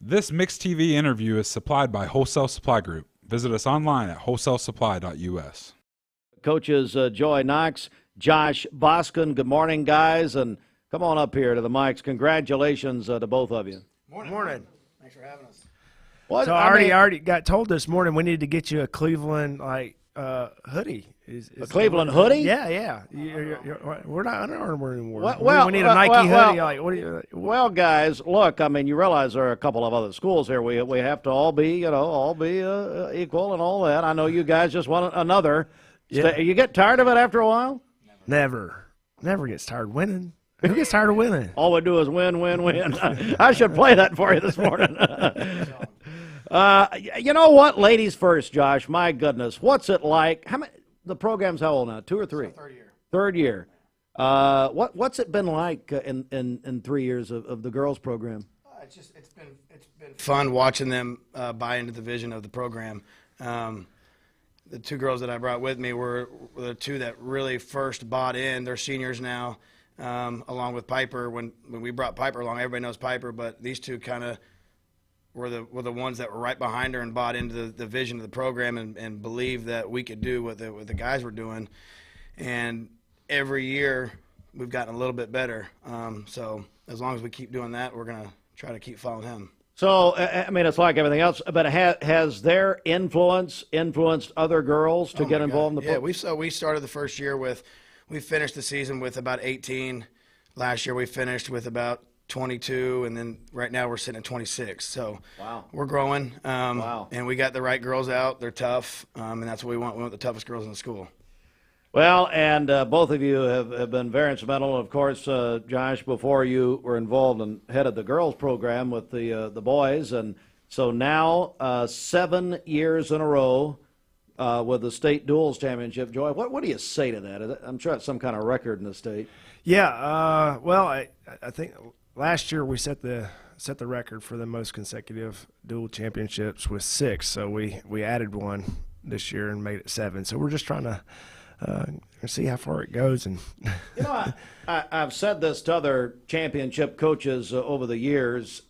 This Mixed TV interview is supplied by Wholesale Supply Group. Visit us online at wholesalesupply.us. Coaches Joy Knox, Josh Boskin, good morning, guys, and come on up here to the mics. Congratulations to both of you. Morning. Thanks for having us. What, So I already got told this morning we need to get you a Cleveland hoodie. Is a Cleveland hoodie? Yeah. We're not Under Armour anymore. Well, we need a Nike hoodie. Like, what do you? Well, guys, look. I mean, you realize there are a couple of other schools here. We have to all be, equal and all that. I know you guys just want another. Yeah. You get tired of it after a while? Never gets tired of winning. Who gets tired of winning? All we do is win. I should play that for you this morning. You know what? Ladies first, Josh. My goodness, what's it like? How many? The program's how old now? 2 or 3? Third year. Third year. What's it been like in 3 years of the girls program? It's been fun watching them buy into the vision of the program. The 2 girls that I brought with me were the 2 that really first bought in. They're seniors now, along with Piper. When we brought Piper along, everybody knows Piper, but these 2 kind of were the ones that were right behind her and bought into the vision of the program and believed that we could do what the guys were doing. And every year we've gotten a little bit better. So as long as we keep doing that, we're going to try to keep following him. So, I mean, it's like everything else, but has their influenced other girls to get involved in the program? Yeah, we started the first year we finished the season with about 18. Last year we finished with about 22, and then right now we're sitting at 26. So wow, we're growing. Wow. And we got the right girls out. They're tough, and that's what we want. We want the toughest girls in the school. Well, and both of you have been very instrumental. Of course, Josh, before you were involved and headed the girls program with the boys, and so now 7 years in a row with the state duels championship. Joy, what do you say to that? I'm sure it's some kind of record in the state. Yeah. Well, I think last year we set the record for the most consecutive dual championships with 6. So we added one this year and made it 7. So we're just trying to see how far it goes. And you know, I've said this to other championship coaches over the years.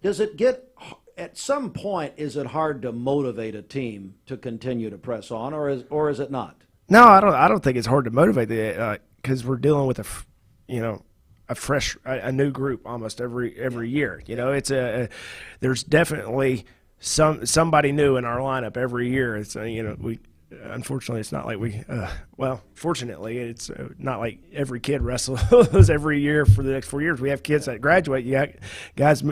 Does it get at some point? Is it hard to motivate a team to continue to press on, or is it not? No, I don't think it's hard to motivate because we're dealing with a new group almost every year. You know, there's definitely somebody new in our lineup every year. It's unfortunately, it's not like fortunately, it's not like every kid wrestles every year for the next 4 years. We have kids that graduate. You got guys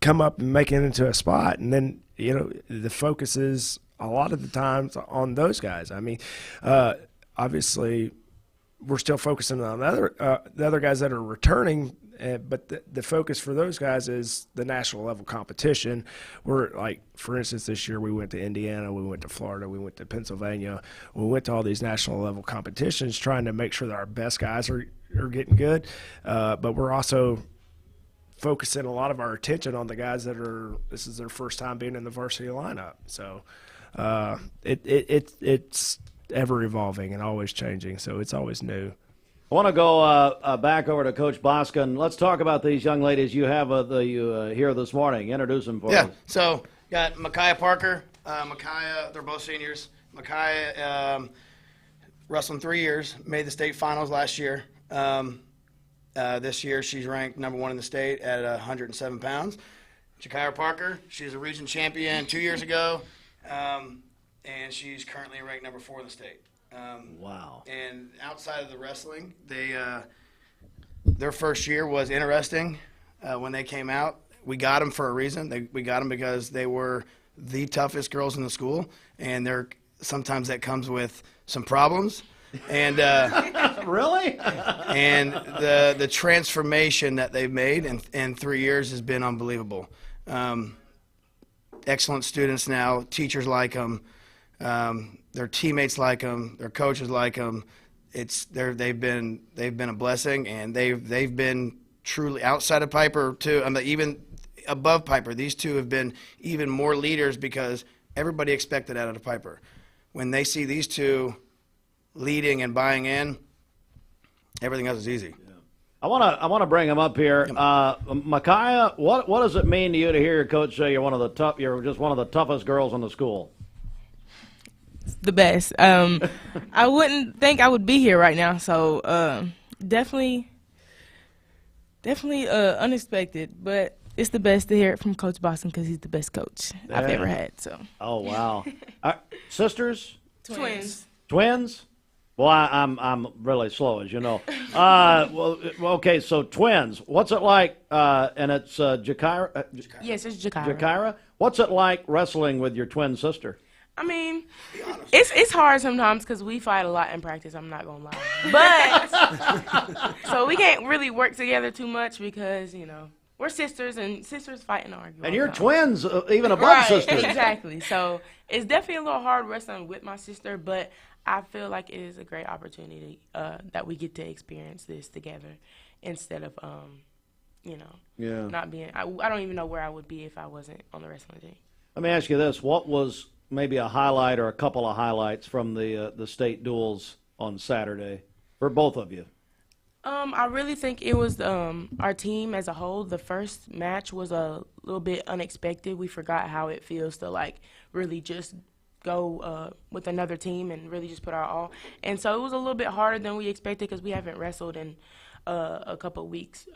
come up and make it into a spot, and then the focus is a lot of the times on those guys. I mean, obviously, we're still focusing on the other guys that are returning. But the focus for those guys is the national level competition. We're like, for instance, this year we went to Indiana, we went to Florida, we went to Pennsylvania. We went to all these national level competitions trying to make sure that our best guys are getting good. But we're also focusing a lot of our attention on the guys this is their first time being in the varsity lineup. So it's ever evolving and always changing. So it's always new. I want to go back over to Coach Boskin. Let's talk about these young ladies you have here this morning. Introduce them for us. Yeah, so got Micaiah Parker. They're both seniors. Micaiah wrestling 3 years, made the state finals last year. This year she's ranked number 1 in the state at 107 pounds. Micaiah Parker, she's a region champion 2 years ago, and she's currently ranked number 4 in the state. Wow. And outside of the wrestling, their first year was interesting. When they came out, we got them for a reason. We got them because they were the toughest girls in the school, and sometimes that comes with some problems. And really? And the transformation that they've made in 3 years has been unbelievable. Excellent students now. Teachers like them. Their teammates like them, their coaches like them. They've been a blessing, and they've been truly outside of Piper too. I mean, even above Piper, these 2 have been even more leaders because everybody expected that out of Piper. When they see these 2 leading and buying in, everything else is easy. I want to bring him up here. Micaiah, what does it mean to you to hear your coach say you're just one of the toughest girls in the school? It's the best. I wouldn't think I would be here right now, so definitely unexpected, but it's the best to hear it from Coach Boston because he's the best coach I've ever had. So. Oh wow, sisters, Twins. Well, I'm really slow, as you know. Well, okay, so twins. What's it like? And it's Jakira. Yes, it's Jakira. Jakira. What's it like wrestling with your twin sister? I mean, it's hard sometimes because we fight a lot in practice. I'm not gonna lie, but so we can't really work together too much because we're sisters and sisters fight and argue. And you're twins, even above sisters. Exactly. So it's definitely a little hard wrestling with my sister, but I feel like it is a great opportunity that we get to experience this together instead of, not being. I don't even know where I would be if I wasn't on the wrestling team. Let me ask you this: what was maybe a highlight or a couple of highlights from the state duels on Saturday for both of you? I really think it was our team as a whole. The first match was a little bit unexpected. We forgot how it feels to really just go with another team and really just put our all. And so it was a little bit harder than we expected because we haven't wrestled in a couple of weeks.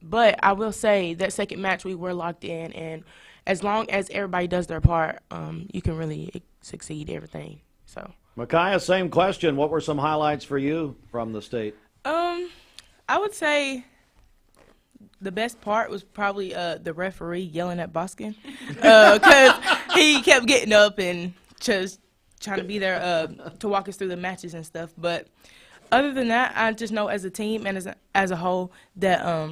But I will say that second match we were locked in, and as long as everybody does their part, you can really succeed everything. So, Micaiah, same question. What were some highlights for you from the state? I would say the best part was probably the referee yelling at Boskin because he kept getting up and just trying to be there to walk us through the matches and stuff. But other than that, I just know as a team and as a whole that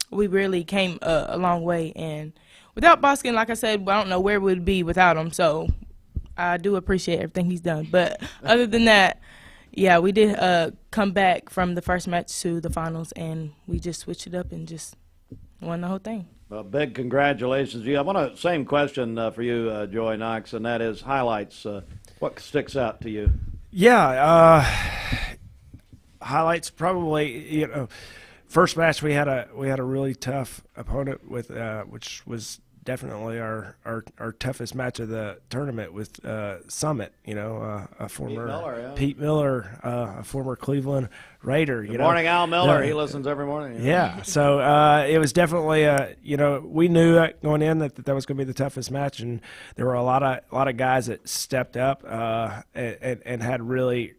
we really came a long way. And without Boskin, like I said, I don't know where we'd be without him. So I do appreciate everything he's done. But other than that, yeah, we did come back from the first match to the finals, and we just switched it up and just won the whole thing. Well, big congratulations to you. I want a same question for you, Joy Knox, and that is highlights. What sticks out to you? Yeah, highlights probably. First match we had a really tough opponent with which was definitely our toughest match of the tournament with Summit. A former Pete Miller, a former Cleveland Raider. Good morning, Al Miller. He listens every morning. Yeah, so it was definitely we knew going in that was going to be the toughest match, and there were a lot of guys that stepped up and had really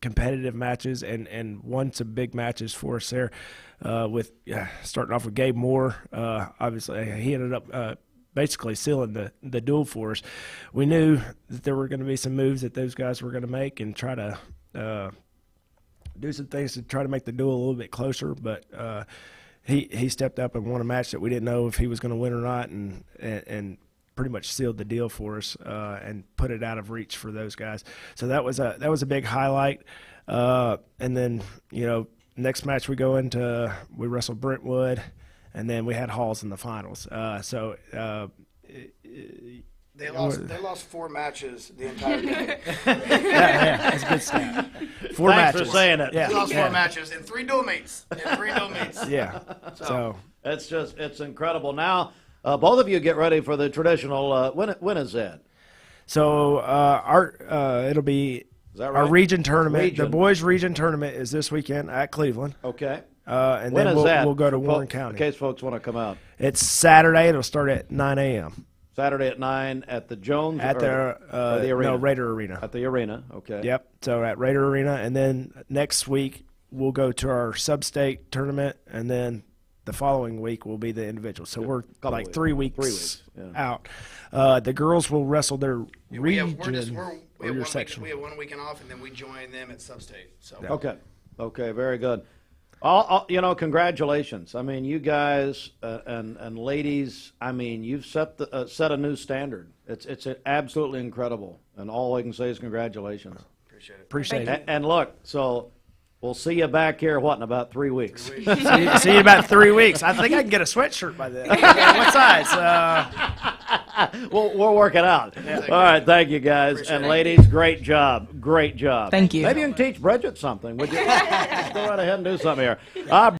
competitive matches and won some big matches for us there. With starting off with Gabe Moore, obviously he ended up basically sealing the duel for us. We knew that there were going to be some moves that those guys were going to make and try to do some things to try to make the duel a little bit closer. But he stepped up and won a match that we didn't know if he was going to win or not, and pretty much sealed the deal for us and put it out of reach for those guys. So that was a big highlight. And then next match we wrestled Brentwood, and then we had Halls in the finals. They lost 4 matches the entire game. yeah, that's good stuff. 4 Thanks matches. for saying it. Yeah, They lost 4 matches in 3 dual meets. Yeah. So it's incredible. Now, both of you get ready for the traditional. When is that? So it'll be that right? our region tournament. The boys' region tournament is this weekend at Cleveland. Okay. And when then is that? we'll go to Warren County. In case folks want to come out. It's Saturday. It'll start at 9 a.m. Saturday at 9 at the Jones at or the arena. No, Raider Arena. At the arena. Okay. Yep. So at Raider Arena, and then next week we'll go to our sub-state tournament, and then the following week will be the individual. So we're like 3 weeks out. The girls will wrestle their region or your section. We have 1 weekend off, and then we join them at sub-state. So. Yeah. Okay, very good. Congratulations. I mean, you guys and ladies, I mean, you've set a new standard. It's absolutely incredible, and all I can say is congratulations. Appreciate it. And look, so we'll see you back here, in about 3 weeks? See you in about 3 weeks. I think I can get a sweatshirt by then. What size? We'll work it out. All right, thank you guys. And ladies, great job. Great job. Thank you. Maybe you can teach Bridget something. Would you? Let's go right ahead and do something here.